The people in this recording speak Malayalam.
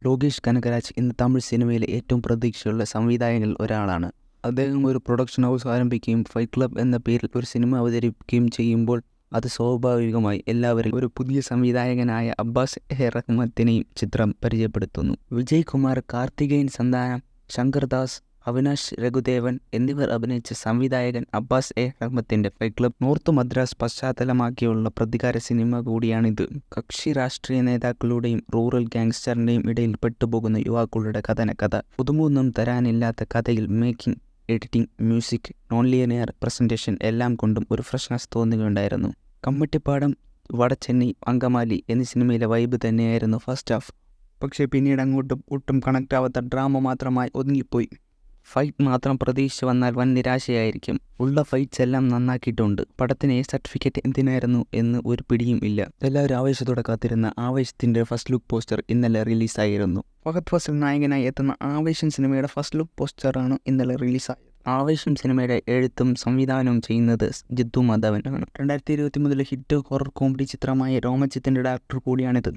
ലോകേഷ് കനകരാജ് ഇന്ന് തമിഴ് സിനിമയിലെ ഏറ്റവും പ്രതീക്ഷയുള്ള സംവിധായകരിൽ ഒരാളാണ്. അദ്ദേഹം ഒരു പ്രൊഡക്ഷൻ ഹൗസ് ആരംഭിക്കുകയും ഫൈറ്റ് ക്ലബ് എന്ന പേരിൽ ഒരു സിനിമ അവതരിപ്പിക്കുകയും ചെയ്യുമ്പോൾ അത് സ്വാഭാവികമായി എല്ലാവരും ഒരു പുതിയ സംവിധായകനായ അബ്ബാസ് എ റഹ്മത്തിനെയും ചിത്രം പരിചയപ്പെടുത്തുന്നു. വിജയ് കുമാർ, കാർത്തികേയൻ സന്താനം, ശങ്കർദാസ്, അവിനാഷ് രഘുദേവൻ എന്നിവർ അഭിനയിച്ച സംവിധായകൻ അബ്ബാസ് എ റഹ്മത്തിൻ്റെ ഫൈറ്റ് ക്ലബ് നോർത്ത് മദ്രാസ് പശ്ചാത്തലമാക്കിയുള്ള പ്രതികാര സിനിമ കൂടിയാണിത്. കക്ഷി രാഷ്ട്രീയ നേതാക്കളുടെയും റൂറൽ ഗാങ്സ്റ്ററിൻ്റെയും ഇടയിൽ പെട്ടുപോകുന്ന യുവാക്കളുടെ കഥ പുതുമൊന്നും തരാനില്ലാത്ത കഥയിൽ making, editing, music, non linear presentation എല്ലാം കൊണ്ടും ഒരു ഫ്രഷ്നസ് തോന്നുകയുണ്ടായിരുന്നു. കമ്മട്ടിപ്പാടം, വടച്ചെന്നൈ, അങ്കമാലി എന്നീ സിനിമയിലെ വൈബ് തന്നെയായിരുന്നു ഫസ്റ്റ് ഹാഫ്. പക്ഷേ പിന്നീട് അങ്ങോട്ടും ഒട്ടും കണക്റ്റ് ആവാത്ത ഡ്രാമ മാത്രമായി ഒതുങ്ങിപ്പോയി. ഫൈറ്റ് മാത്രം പ്രതീക്ഷിച്ച് വന്നാൽ വൻ നിരാശയായിരിക്കും. ഉള്ള ഫൈറ്റ്സ് എല്ലാം നന്നാക്കിയിട്ടുണ്ട്. പടത്തിന് സർട്ടിഫിക്കറ്റ് എന്തിനായിരുന്നു എന്ന് ഒരു പിടിയും ഇല്ല. എല്ലാവരും ആവേശത്തോടെ കാത്തിരുന്ന ആവേശത്തിൻ്റെ ഫസ്റ്റ് ലുക്ക് പോസ്റ്റർ ഇന്നലെ റിലീസായിരുന്നു. ഫഹദ് ഫാസിൽ നായകനായി എത്തുന്ന ആവേശം സിനിമയുടെ ഫസ്റ്റ് ലുക്ക് പോസ്റ്ററാണ് ഇന്നലെ റിലീസായത്. ആവേശം സിനിമയുടെ എഴുത്തും സംവിധാനവും ചെയ്യുന്നത് ജിത്തു മാധവനാണ്. 2023 ഹിറ്റ് ഹൊറർ കോമഡി ചിത്രമായ രോമഞ്ചത്തിൻ്റെ ഡയറക്ടർ കൂടിയാണിത്.